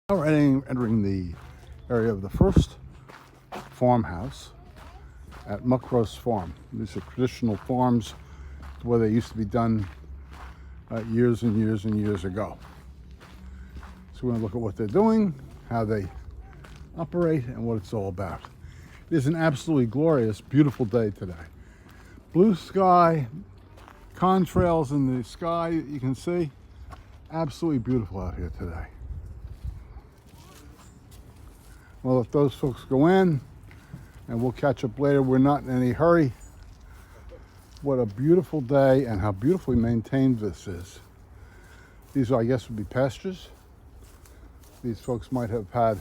Now we're entering the area of the first farmhouse at Muckross Farm. These are traditional farms where they used to be done years and years and years ago. So we're going to look at what they're doing, how they operate, and what it's all about. It is an absolutely glorious, beautiful day today. Blue sky, contrails in the sky that you can see. Absolutely beautiful out here today. Well, if those folks go in, and we'll catch up later, we're not in any hurry. What a beautiful day, and how beautifully maintained this is. These, I guess, would be pastures. These folks might have had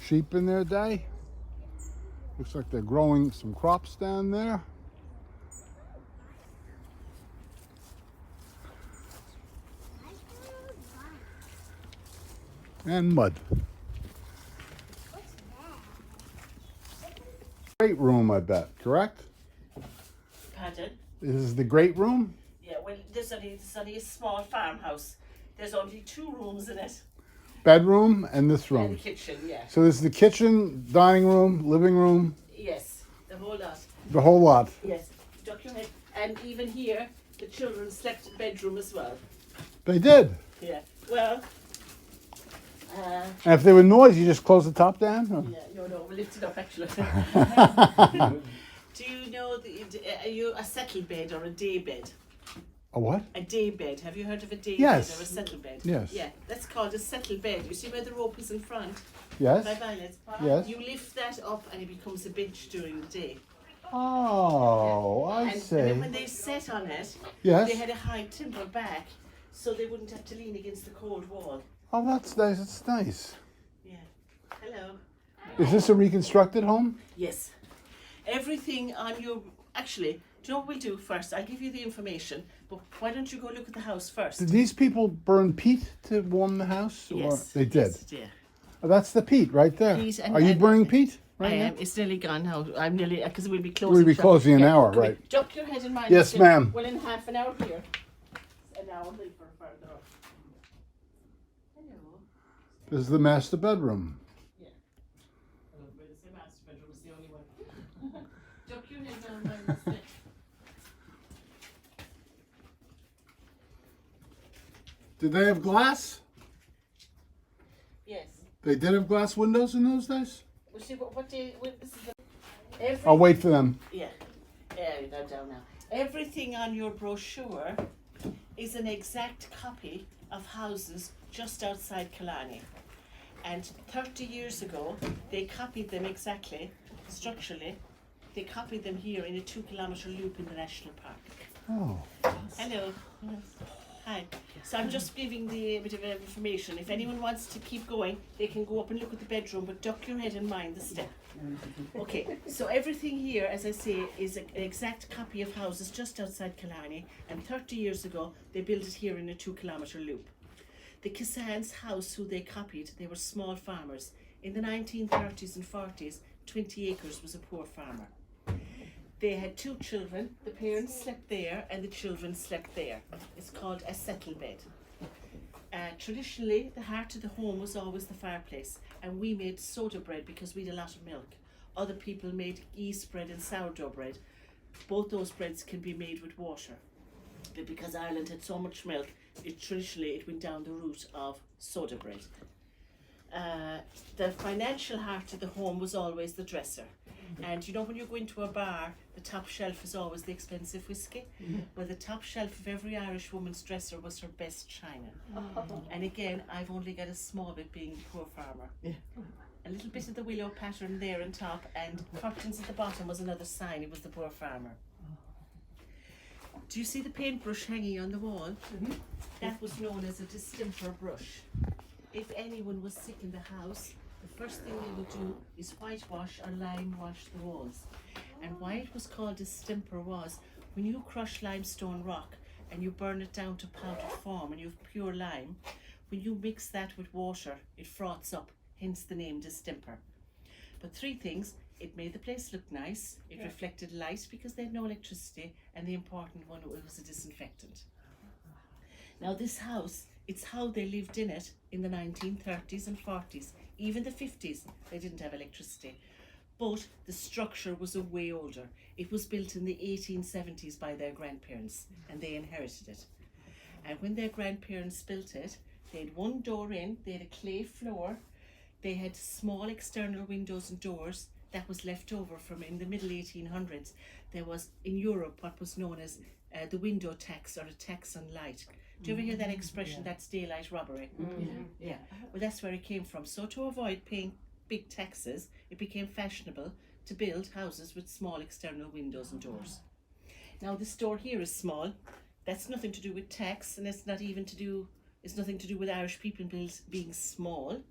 sheep in their day. Looks like they're growing some crops down there. And mud. Great room, I bet, correct? Pardon? This is the great room? Yeah, well, there's only a small farmhouse. There's only 2 rooms in it. Bedroom and this room. And the kitchen, yeah. So this is the kitchen, dining room, living room? Yes, the whole lot. The whole lot? Yes, duck your head. And even here, the children slept in the bedroom as well. They did? Yeah, well... and if they were noisy, you just close the top down? Or? Yeah, no, we lift it up actually. Do you know, are you a settle bed or a day bed? A what? A day bed. Have you heard of a day Yes. bed or a settle bed? Yes. Yeah, that's called a settle bed. You see where the rope is in front? Yes? By violets. Yes. You lift that up and it becomes a bench during the day. Oh, I And see. then when they sat on it, Yes. they had a high timber back so they wouldn't have to lean against the cold wall. Oh, that's nice. That's nice. Yeah. Hello. Is this a reconstructed home? Yes. Everything on your... Actually, do you know what we'll do first? I'll give you the information, but why don't you go look at the house first? Did these people burn peat to warm the house? Yes. Or they did? Yes, yeah. Oh, that's the peat right there. Peat and- Are you and- burning peat right I now? am. It's nearly gone now. I'm nearly... Because we'll be closing. We'll be shop. closing an hour, come right. here. Duck your head in mine. Yes, ma'am. Well, in half an hour here. An hour later further up. Hello. This is the master bedroom. Yeah. Hello, but it's the master bedroom. It's the only one. Duck your head down mine instead. Did they have glass? Yes. They did have glass windows in those days? Well, see, what day... This is the... Every, I'll wait for them. Yeah. Yeah, you go down now. Everything on your brochure is an exact copy of houses just outside Killarney. And 30 years ago, they copied them exactly, structurally. They copied them here in a 2-kilometre loop in the National Park. Oh. Hello. Hi. So I'm just giving the bit of information. If anyone wants to keep going, they can go up and look at the bedroom, but duck your head and mind the step. Okay, so everything here, as I say, is an exact copy of houses just outside Killarney, and 30 years ago, they built it here in a 2-kilometre loop. The Kissan's house, who they copied, they were small farmers. In the 1930's and 40's, 20 acres was a poor farmer. They had 2 children. The parents slept there and the children slept there. It's called a settlebed. Traditionally, the heart of the home was always the fireplace, and we made soda bread because we had a lot of milk. Other people made yeast bread and sourdough bread. Both those breads can be made with water. But because Ireland had so much milk, traditionally it went down the route of soda bread. The financial heart of the home was always the dresser. And you know, when you go into a bar, the top shelf is always the expensive whiskey. Well, the top shelf of every Irish woman's dresser was her best china. And again, I've only got a small bit being the poor farmer. A little bit of the willow pattern there on top, and curtains at the bottom was another sign it was the poor farmer. Do you see the paintbrush hanging on the wall? That was known as a distemper brush. If anyone was sick in the house, the first thing they would do is whitewash or lime wash the walls. And why it was called distemper was, when you crush limestone rock and you burn it down to powdered form and you have pure lime, when you mix that with water, it froths up, hence the name distemper. But 3 things: it made the place look nice, it reflected light because they had no electricity, and the important one, it was a disinfectant. Now this house It's how they lived in it in the 1930s and 40s, even the 50s. They didn't have electricity. But the structure was a way older. It was built in the 1870s by their grandparents, and they inherited it. And when their grandparents built it, they had one door in, they had a clay floor, they had small external windows and doors that was left over from in the middle 1800s. There was in Europe what was known as the window tax, or a tax on light. Do you ever hear that expression, that's daylight robbery? Yeah. Well, that's where it came from. So to avoid paying big taxes, it became fashionable to build houses with small external windows and doors. Now this door here is small. That's nothing to do with tax, and it's nothing to do with Irish people being small.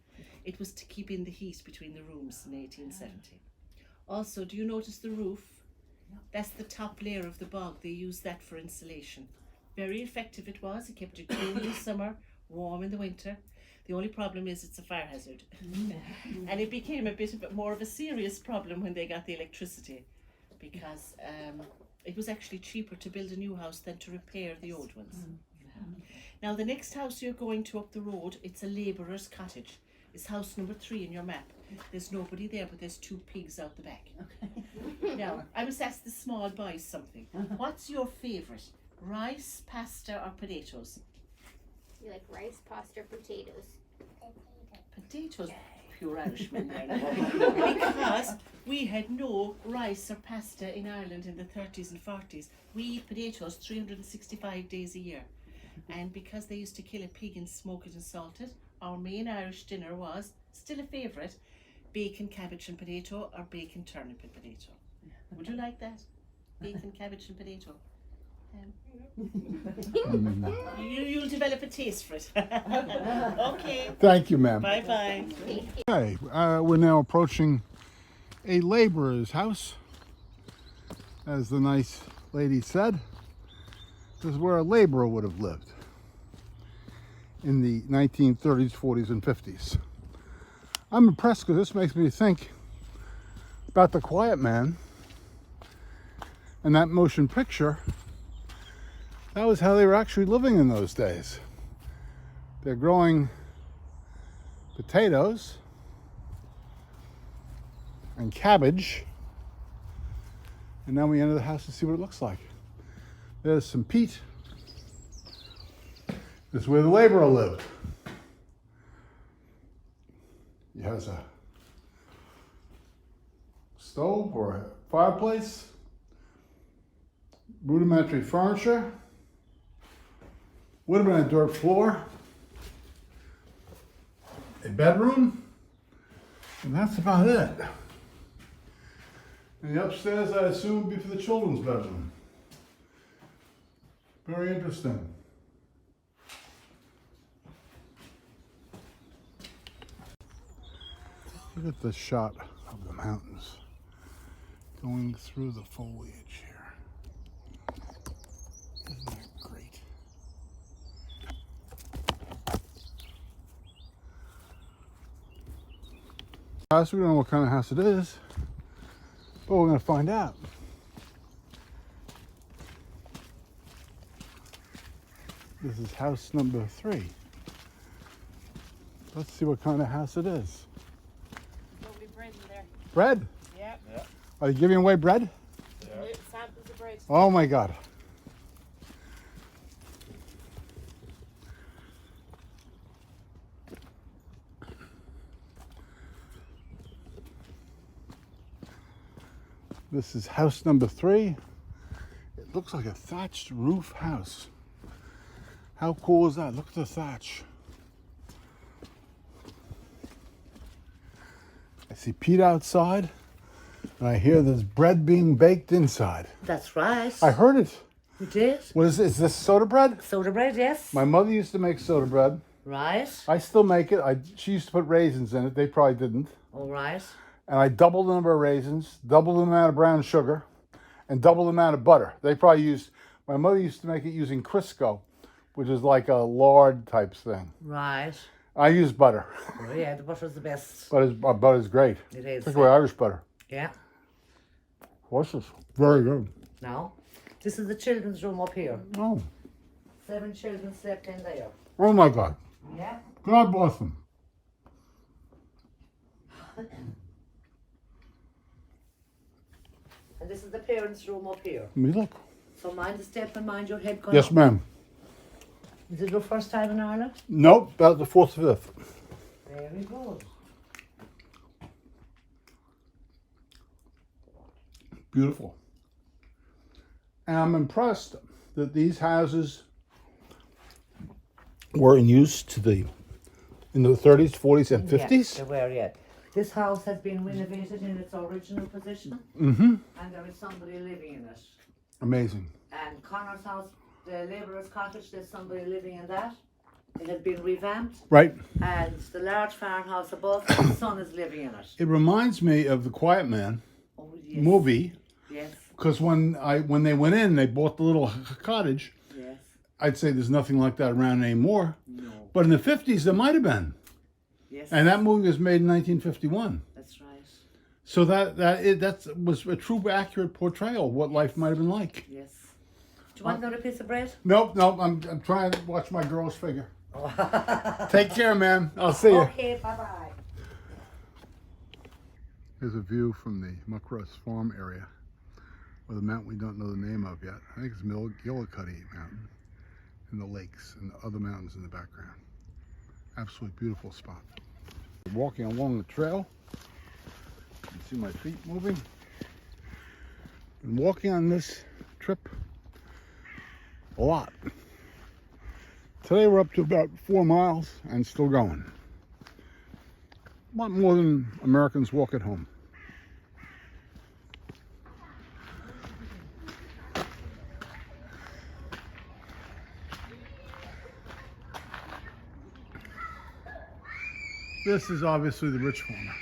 It was to keep in the heat between the rooms in 1870. Also, do you notice the roof? That's the top layer of the bog. They used that for insulation. Very effective it was. It kept it cool in the summer, warm in the winter. The only problem is it's a fire hazard. And it became a bit more of a serious problem when they got the electricity, because it was actually cheaper to build a new house than to repair the old ones. Now the next house you're going to up the road, it's a labourer's cottage. It's house number 3 in your map. There's nobody there, but there's 2 pigs out the back. Now, I must ask the small boys something. What's your favourite? Rice, pasta or potatoes? You like rice, pasta, potatoes? Potatoes, pure Irishman there. Because we had no rice or pasta in Ireland in the 30s and 40s. We eat potatoes 365 days a year. And because they used to kill a pig and smoke it and salt it, our main Irish dinner was, still a favourite, bacon, cabbage and potato, or bacon, turnip and potato. Would you like that? Bacon, cabbage and potato? You'll develop a taste for it. Okay. Thank you, ma'am. Bye-bye. Okay, we're now approaching a laborer's house. As the nice lady said, this is where a laborer would have lived in the 1930s, 40s, and 50s. I'm impressed because this makes me think about The Quiet Man and that motion picture. That was how they were actually living in those days. They're growing potatoes and cabbage, and now we enter the house to see what it looks like. There's some peat. This is where the laborer lived. He has a stove or a fireplace, rudimentary furniture, would have been a dirt floor, a bedroom, and that's about it. And the upstairs, I assume, would be for the children's bedroom. Very interesting. Look at the shot of the mountains going through the foliage here. Isn't that great? House, we don't know what kind of house it is, but we're going to find out. This is house number 3. Let's see what kind of house it is. There'll be bread in there. Bread? Yeah. Are you giving away bread? Yeah. Samples of bread. Oh my God. This is house number 3. It looks like a thatched roof house. How cool is that? Look at the thatch. I see peat outside, and I hear there's bread being baked inside. That's right. I heard it. You did? What is this? Is this soda bread? Soda bread, yes. My mother used to make soda bread. Right. I still make it. She used to put raisins in it. They probably didn't. All right. And I doubled the number of raisins, doubled the amount of brown sugar, and doubled the amount of butter. They probably used, my mother used to make it using Crisco, which is like a lard type thing. Right. I use butter. Oh, yeah, the butter's the best. Butter's great. It is. Take away Irish butter. Yeah. Horses. Very good. Now, this is the children's room up here. Oh. 7 children slept in there. Oh my God. Yeah. God bless them. And this is the parents' room up here. Let me look. So mind the step and mind your head going Yes, up. ma'am. Is it your first time in Ireland? Nope, about the 4th or 5th. Very good. Beautiful. And I'm impressed that these houses were in use in the 30s, 40s, and 50s. Yes, they were, yeah. This house has been renovated in its original position. Mm-hmm. And there is somebody living in it. Amazing. And Connor's house, the labourer's cottage, there's somebody living in that. It has been revamped. Right. And the large farmhouse above, the son is living in it. It reminds me of the Quiet Man Oh, yes. movie, Yes, because when they went in, they bought the little cottage. yes. I'd say there's nothing like that around anymore. No. But in the 50s, there might have been. Yes. And that movie was made in 1951. That's right. So that was a true, accurate portrayal of what life might have been like. Yes. Do you want another piece of bread? Nope. I'm trying to watch my girls figure. Take care, man. I'll see you. Okay, bye-bye. Here's a view from the Muckross Farm area, with a mountain we don't know the name of yet. I think it's Killarney Mountain, and the lakes and the other mountains in the background. Absolutely beautiful spot. Walking along the trail, you can see my feet moving. Been walking on this trip a lot. Today we're up to about 4 miles and still going. A lot more than Americans walk at home. This is obviously the rich farmer.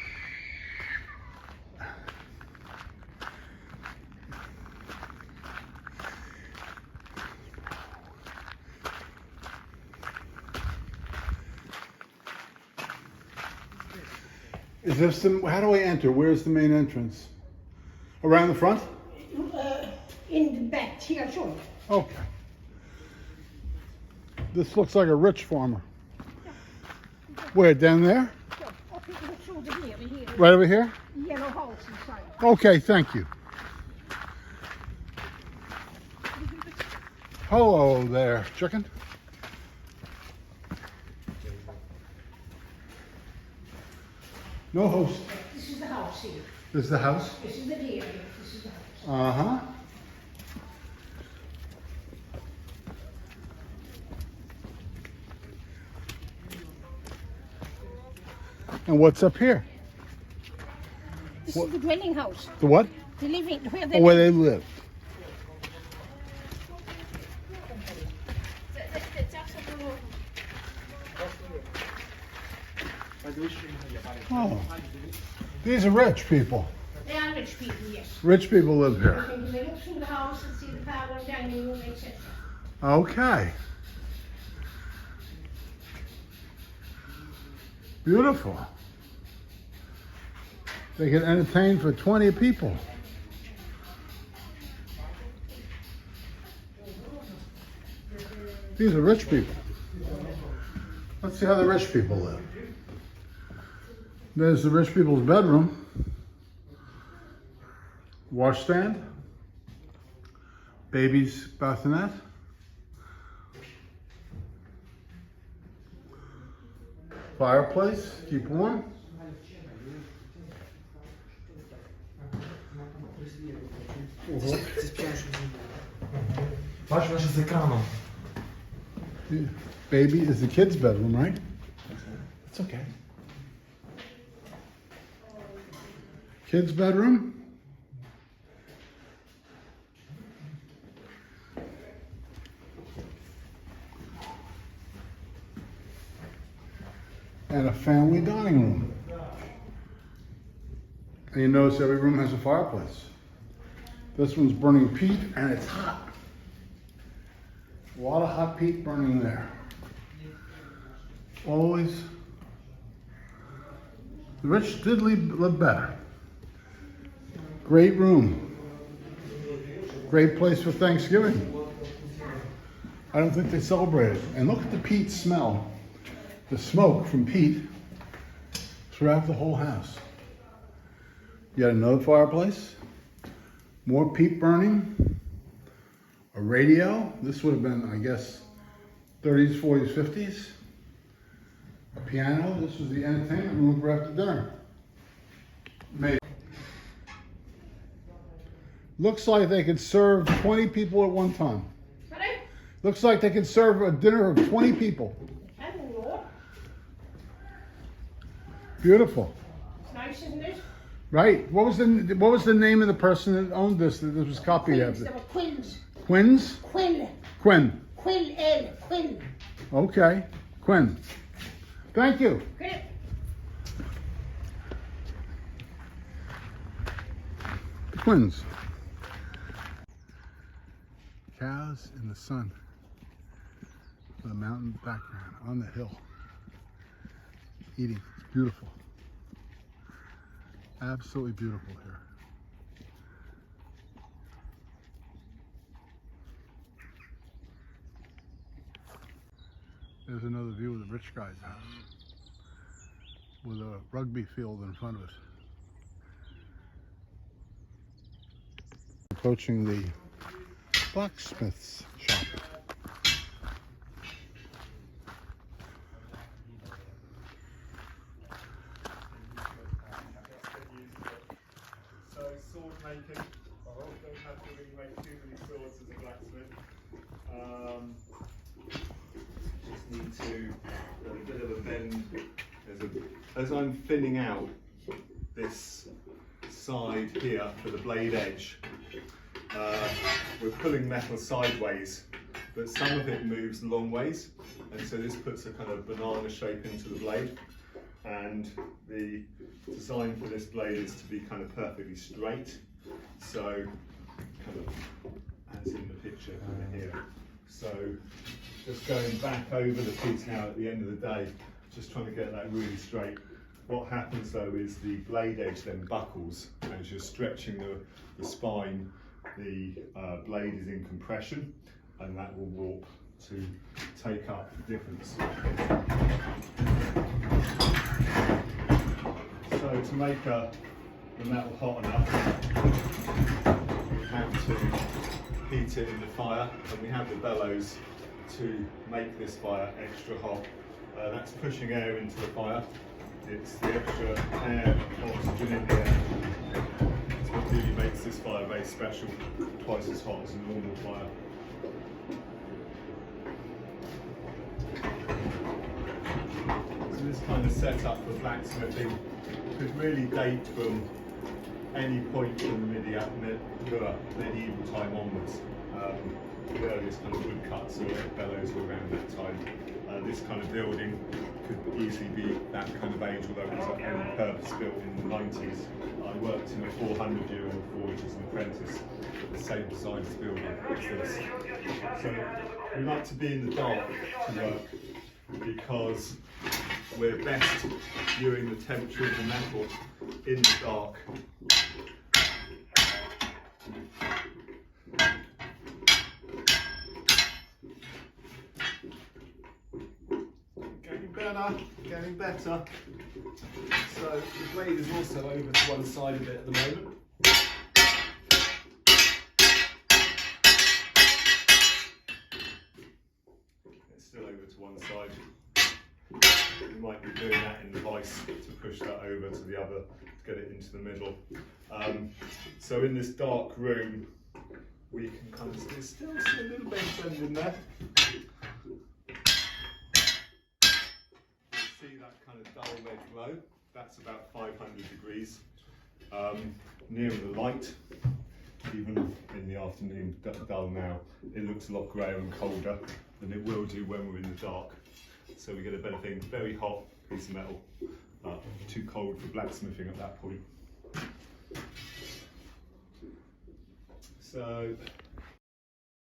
Is this how do I enter? Where's the main entrance? Around the front? In the back here, sure. Okay. This looks like a rich farmer. Where, down there? Up through the here. Right over here? Yellow house inside. Okay, thank you. Hello there, chicken. No host. This is the house here. This is the house? This is the dairy. This is the house. Uh-huh. And what's up here? This is the dwelling house. The what? The living, where Oh, they where live. they live. Oh, these are rich people. They are rich people, yes. Rich people live here. They look through the house and see the parlor, dining room, etc. Okay. Beautiful. They can entertain for 20 people. These are rich people. Let's see how the rich people live. There's the rich people's bedroom. Washstand. Baby's bassinet. Fireplace, keep warm. Patrz, masz z ekranu. Baby is the kid's bedroom, right? It's okay. Kid's bedroom. And a family dining room. And you notice every room has a fireplace. This one's burning peat and it's hot. A lot of hot peat burning there. Always. The rich did live better. Great room. Great place for Thanksgiving. I don't think they celebrate it. And look at the peat smell. The smoke from peat throughout the whole house. Yet another fireplace. More peat burning. A radio. This would have been, I guess, 30s, 40s, 50s. A piano. This was the entertainment room for after dinner. Amazing. Looks like they could serve 20 people at one time. Sorry? Looks like they could serve a dinner of 20 people. I don't know. Beautiful. It's nice, isn't it? Right. What was the name of the person that owned this? That this was copied Quills. after? There were quills. Quins? Quill. Quinn. Quill L. Quill. Okay. Quinn. Thank you. Great. The Quins. Cows in the sun. With a mountain background on the hill. Eating. It's beautiful. Absolutely beautiful here. There's another view of the rich guy's house with a rugby field in front of it. Approaching the blacksmith's shop. So sword making, don't have to really make too many swords as a blacksmith. Just need to a bit of a bend. As I'm thinning out this side here for the blade edge, we're pulling metal sideways, but some of it moves long ways, and so this puts a kind of banana shape into the blade. And the design for this blade is to be kind of perfectly straight, so kind of as in the picture here. So just going back over the piece now at the end of the day, just trying to get that really straight. What happens though is the blade edge then buckles as you're stretching the spine. The blade is in compression, and that will warp to take up the difference. So to make the metal hot enough, we have to heat it in the fire, and we have the bellows to make this fire extra hot. That's pushing air into the fire. It's the extra air, oxygen in here. It's what really makes this fire very special, twice as hot as a normal fire. So this kind of setup for blacksmithing could really date from any point from the medieval time onwards. The earliest kind of woodcuts or bellows were around that time. This kind of building could easily be that kind of age, although it was only purpose built in the 90s. I worked in a 400-year-old forge as an apprentice, the same size building as this. So we like to be in the dark to work, because we're best viewing the temperature of the metal in the dark. Getting better. So the blade is also over to one side of it at the moment. It's still over to one side. You might be doing that in the vise to push that over to the other to get it into the middle. So in this dark room, we can kind of still see a little bit of in there. See that kind of dull red glow, that's about 500 degrees. Nearer the light, even in the afternoon, dull now, it looks a lot greyer and colder than it will do when we're in the dark. So we get a better thing, very hot piece of metal, too cold for blacksmithing at that point. So